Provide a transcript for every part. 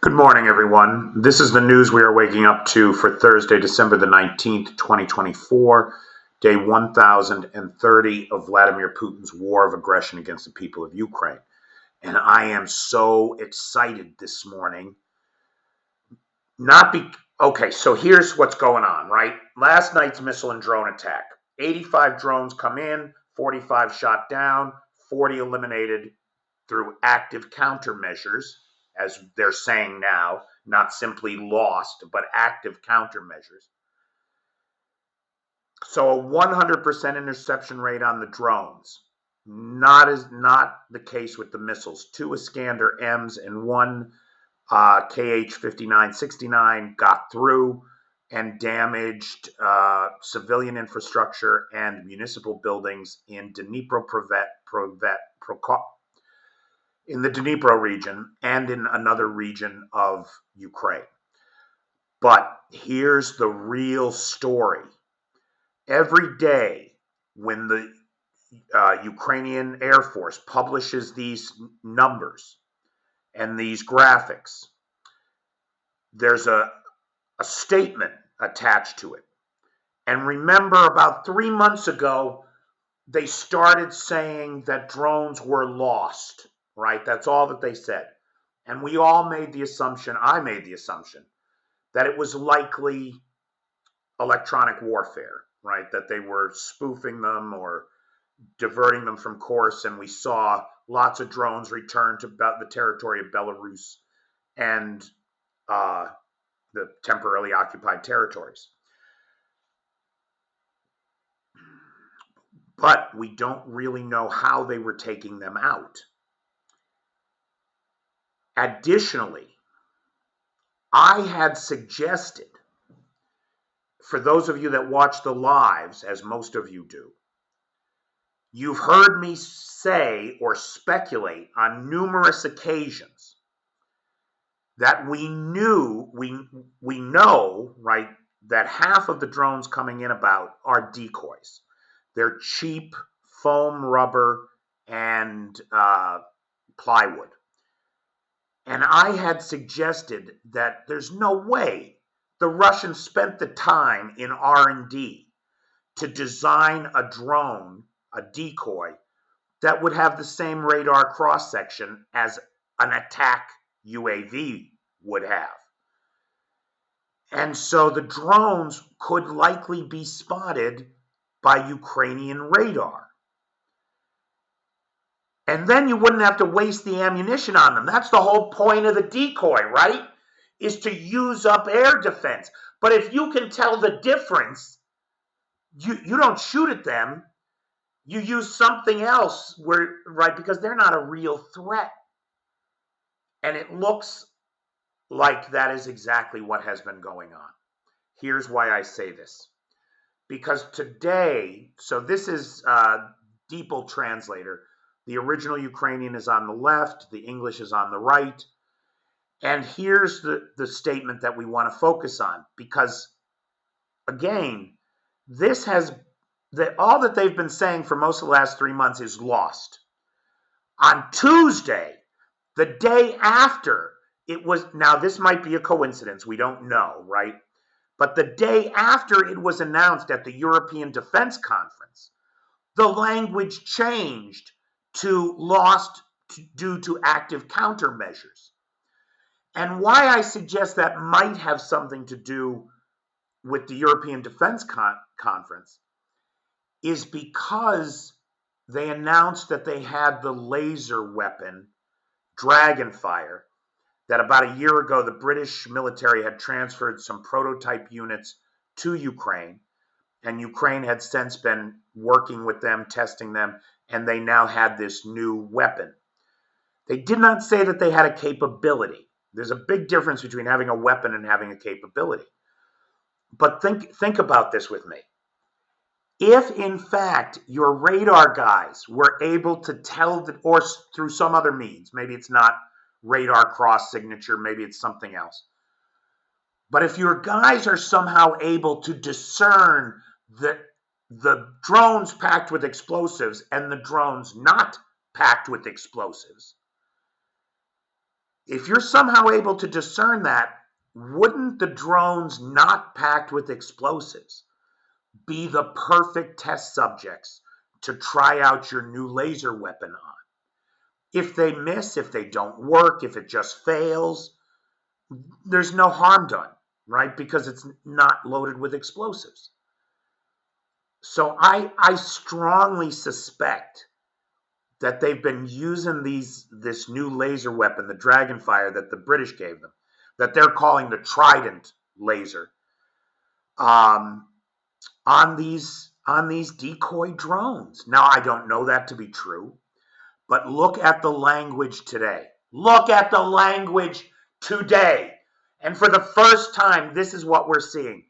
Good morning, everyone. This is the news we are waking up to for Thursday, December the 19th, 2024, day 1030 of Vladimir Putin's war of aggression against the people of Ukraine. And I am so excited this morning. Okay, so here's what's going on, right? Last night's missile and drone attack. 85 drones come in, 45 shot down, 40 eliminated through active countermeasures, as they're saying now, not simply lost, but active countermeasures. So a 100% interception rate on the drones. Not the case with the missiles. 2 Iskander M's and 1 KH-5969 got through and damaged civilian infrastructure and municipal buildings in in the Dnipro region and in another region of Ukraine. But here's the real story. Every day when the Ukrainian Air Force publishes these numbers and these graphics, there's a statement attached to it. And remember, about 3 months ago, they started saying that drones were lost. Right? That's all that they said. And we all made the assumption, I made the assumption, that it was likely electronic warfare, right? That they were spoofing them or diverting them from course. And we saw lots of drones return to the territory of Belarus and the temporarily occupied territories. But we don't really know how they were taking them out. Additionally, I had suggested, for those of you that watch the lives, as most of you do, you've heard me say or speculate on numerous occasions that we know, right, that half of the drones coming in are decoys. They're cheap foam, rubber, and plywood. And I had suggested that there's no way the Russians spent the time in R&D to design a drone, a decoy, that would have the same radar cross-section as an attack UAV would have. And so the drones could likely be spotted by Ukrainian radar. And then you wouldn't have to waste the ammunition on them. That's the whole point of the decoy, right? Is to use up air defense. But if you can tell the difference, you don't shoot at them. You use something else, right? Because they're not a real threat. And it looks like that is exactly what has been going on. Here's why I say this. Because today, so this is DeepL Translator. The original Ukrainian is on the left, the English is on the right. And here's the statement that we want to focus on, because, again, all that they've been saying for most of the last 3 months is lost. On Tuesday, the day after now this might be a coincidence, we don't know, right? But the day after it was announced at the European Defense Conference, the language changed to lost due to active countermeasures. And why I suggest that might have something to do with the European Defense Conference is because they announced that they had the laser weapon, Dragonfire, that about a year ago the British military had transferred some prototype units to Ukraine, and Ukraine had since been working with them, testing them, and they now had this new weapon. They did not say that they had a capability. There's a big difference between having a weapon and having a capability. But think about this with me. If, in fact, your radar guys were able to tell, or through some other means, maybe it's not radar cross signature, maybe it's something else. But if your guys are somehow able to discern the drones packed with explosives and the drones not packed with explosives, If you're somehow able to discern that, wouldn't the drones not packed with explosives be the perfect test subjects to try out your new laser weapon on? If they miss, if they don't work, if it just fails, there's no harm done, right? Because it's not loaded with explosives. So I strongly suspect that they've been using this new laser weapon, the Dragonfire that the British gave them, that they're calling the Trident laser, on these decoy drones. Now, I don't know that to be true, but look at the language today. Look at the language today. And for the first time, this is what we're seeing.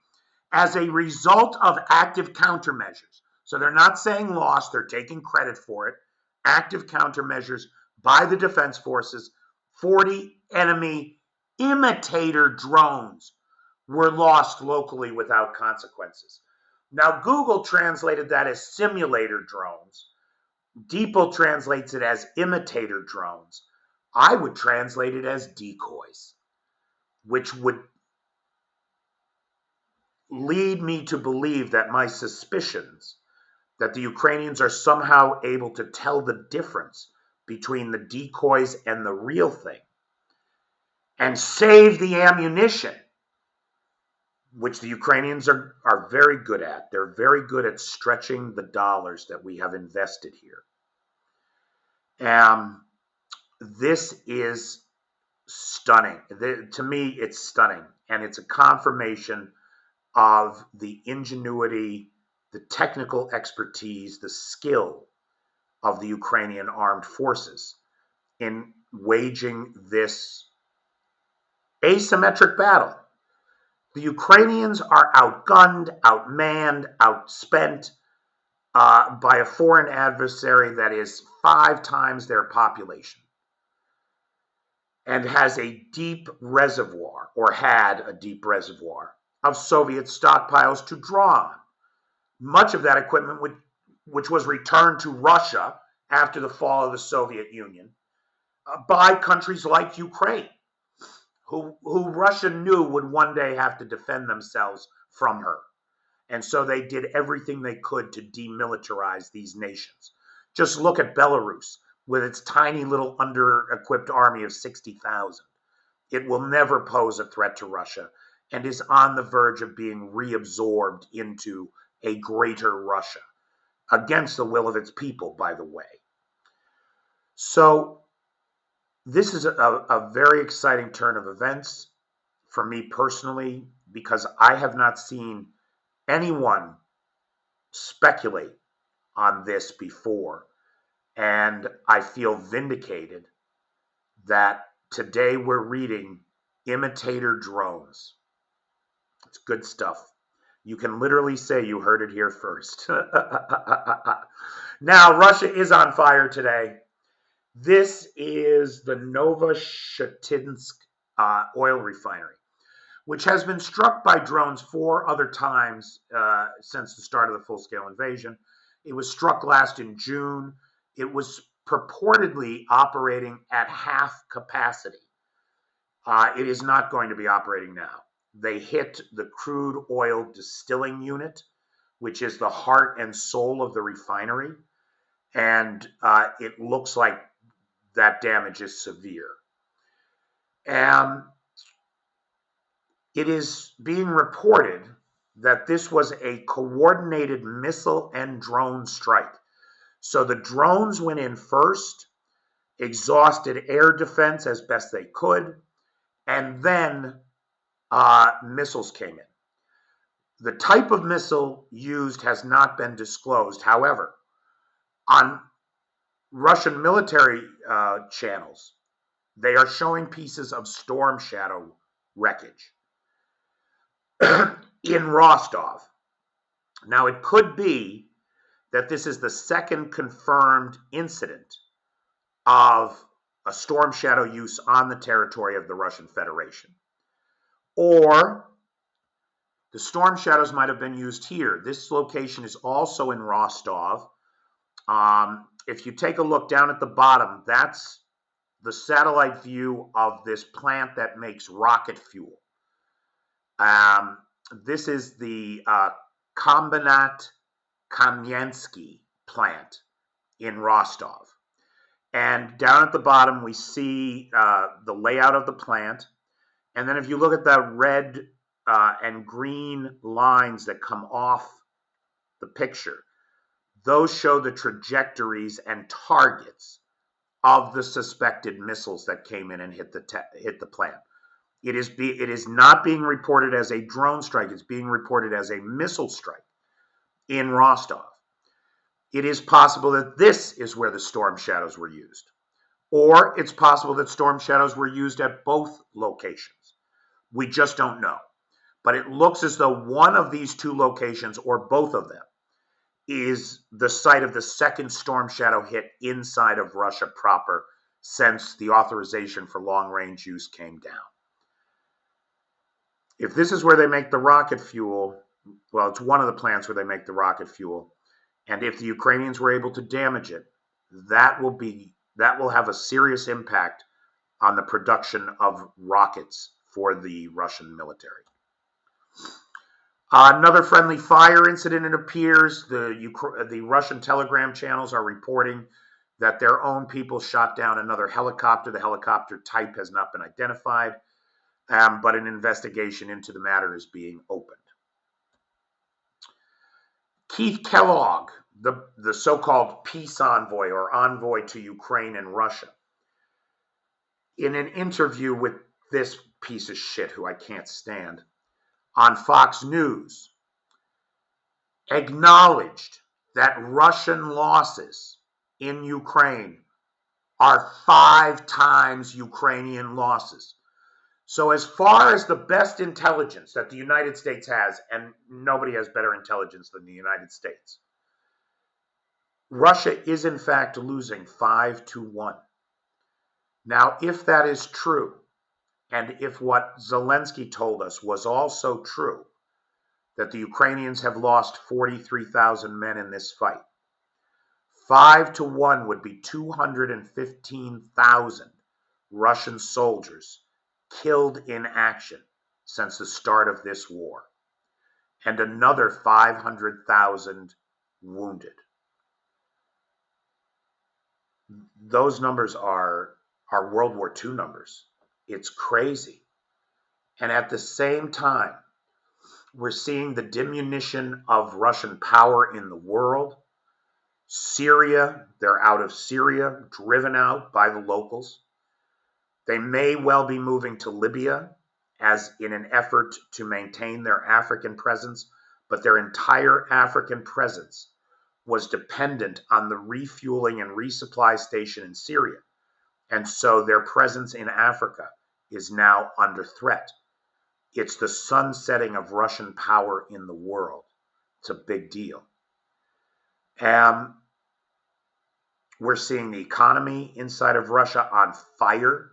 As a result of active countermeasures, so they're not saying lost, they're taking credit for it, active countermeasures by the defense forces, 40 enemy imitator drones were lost locally without consequences. Now, Google translated that as simulator drones. Deeple translates it as imitator drones. I would translate it as decoys, which would lead me to believe that my suspicions that the Ukrainians are somehow able to tell the difference between the decoys and the real thing and save the ammunition, which the Ukrainians are very good at. They're very good at stretching the dollars that we have invested here. This is stunning. To me, it's stunning. And it's a confirmation of the ingenuity, the technical expertise, the skill of the Ukrainian armed forces in waging this asymmetric battle. The Ukrainians are outgunned, outmanned, outspent by a foreign adversary that is 5 times their population and has a deep reservoir, or had a deep reservoir, of Soviet stockpiles to draw on. Much of that equipment, which was returned to Russia after the fall of the Soviet Union by countries like Ukraine, who Russia knew would one day have to defend themselves from her. And so they did everything they could to demilitarize these nations. Just look at Belarus with its tiny little under-equipped army of 60,000. It will never pose a threat to Russia and is on the verge of being reabsorbed into a greater Russia, against the will of its people, by the way. So this is a very exciting turn of events for me personally, because I have not seen anyone speculate on this before. And I feel vindicated that today we're reading imitator drones. It's good stuff. You can literally say you heard it here first. Now, Russia is on fire today. This is the Novoshatinsk oil refinery, which has been struck by drones 4 other times since the start of the full-scale invasion. It was struck last in June. It was purportedly operating at half capacity. It is not going to be operating now. They hit the crude oil distilling unit, which is the heart and soul of the refinery, and it looks like that damage is severe. And it is being reported that this was a coordinated missile and drone strike. So the drones went in first, exhausted air defense as best they could, and then missiles came in. The type of missile used has not been disclosed. However, on Russian military channels, they are showing pieces of Storm Shadow wreckage in Rostov. Now, it could be that this is the second confirmed incident of a Storm Shadow use on the territory of the Russian Federation. Or the Storm Shadows might have been used here. This location is also in Rostov. If you take a look down at the bottom, that's the satellite view of this plant that makes rocket fuel. This is the Kombinat Kamensky plant in Rostov. And down at the bottom, we see the layout of the plant. And then if you look at the red and green lines that come off the picture, those show the trajectories and targets of the suspected missiles that came in and hit the plant. It is not being reported as a drone strike. It's being reported as a missile strike in Rostov. It is possible that this is where the storm shadows were used. Or it's possible that storm shadows were used at both locations. We just don't know. But it looks as though one of these two locations, or both of them, is the site of the second storm shadow hit inside of Russia proper since the authorization for long-range use came down. If this is where they make the rocket fuel, well, it's one of the plants where they make the rocket fuel, and if the Ukrainians were able to damage it, that will have a serious impact on the production of rockets for the Russian military. Another friendly fire incident, it appears. The Russian Telegram channels are reporting that their own people shot down another helicopter. The helicopter type has not been identified, but an investigation into the matter is being opened. Keith Kellogg, the so-called peace envoy or envoy to Ukraine and Russia, in an interview with this piece of shit who I can't stand, on Fox News, acknowledged that Russian losses in Ukraine are 5 times Ukrainian losses. So as far as the best intelligence that the United States has, and nobody has better intelligence than the United States, Russia is in fact losing 5-1. Now, if that is true, and if what Zelensky told us was also true, that the Ukrainians have lost 43,000 men in this fight, 5-1 would be 215,000 Russian soldiers killed in action since the start of this war, and another 500,000 wounded. Those numbers are World War II numbers. It's crazy. And at the same time, we're seeing the diminution of Russian power in the world. Syria, they're out of Syria, driven out by the locals. They may well be moving to Libya as in an effort to maintain their African presence, but their entire African presence was dependent on the refueling and resupply station in Syria. And so their presence in Africa is now under threat. It's the sunsetting of Russian power in the world. It's a big deal. We're seeing the economy inside of Russia on fire,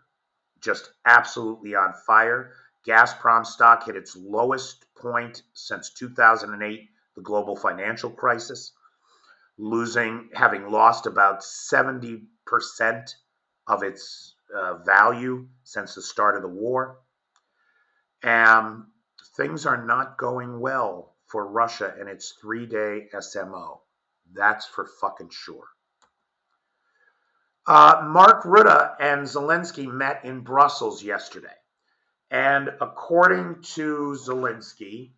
just absolutely on fire. Gazprom stock hit its lowest point since 2008, the global financial crisis, having lost about 70% of its value since the start of the war. Things are not going well for Russia and its 3-day SMO. That's for fucking sure. Mark Rutte and Zelensky met in Brussels yesterday. And according to Zelensky,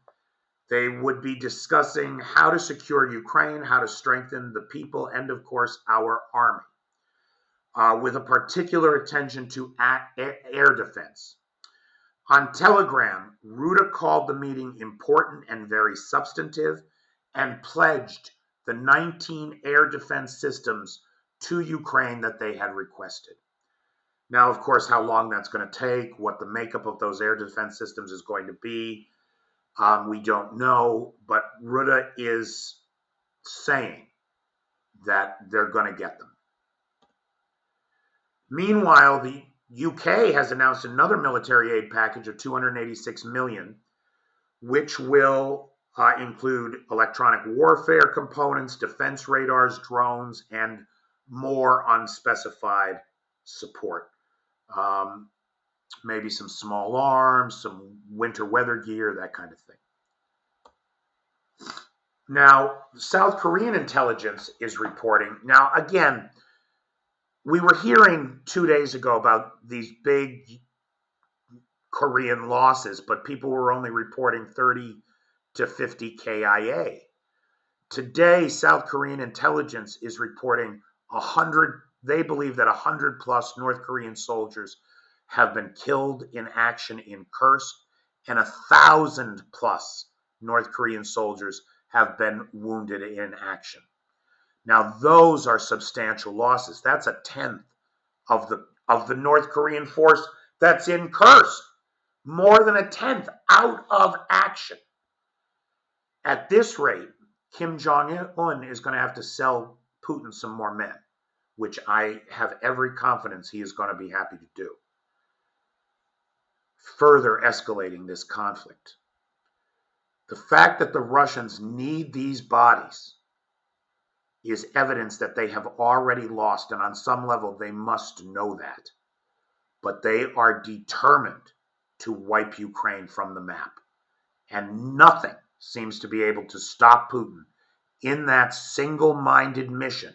they would be discussing how to secure Ukraine, how to strengthen the people, and of course, our army, with a particular attention to air defense. On Telegram, Rutte called the meeting important and very substantive and pledged the 19 air defense systems to Ukraine that they had requested. Now, of course, how long that's going to take, what the makeup of those air defense systems is going to be, we don't know, but Rutte is saying that they're going to get them. Meanwhile, the UK has announced another military aid package of $286 million, which will include electronic warfare components, defense radars, drones, and more unspecified support maybe some small arms, some winter weather gear, that kind of thing. Now, South Korean intelligence is reporting. Now, again, we were hearing 2 days ago about these big Korean losses, but people were only reporting 30 to 50 KIA. Today, South Korean intelligence is reporting 100. They believe that 100 plus North Korean soldiers have been killed in action in Kursk, and 1,000 plus North Korean soldiers have been wounded in action. Now, those are substantial losses. That's a tenth of the North Korean force that's in Kursk. More than a tenth out of action. At this rate, Kim Jong-un is going to have to sell Putin some more men, which I have every confidence he is going to be happy to do, further escalating this conflict. The fact that the Russians need these bodies is evidence that they have already lost, and on some level they must know that. But they are determined to wipe Ukraine from the map. And nothing seems to be able to stop Putin in that single-minded mission,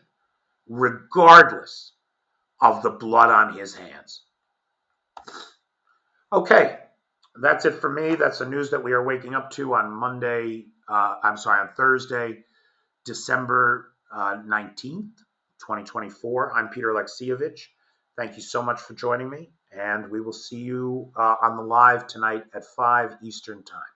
regardless of the blood on his hands. Okay, that's it for me. That's the news that we are waking up to on on Thursday, December 19th, 2024. I'm Peter Alexievich. Thank you so much for joining me, and we will see you on the live tonight at 5 Eastern Time.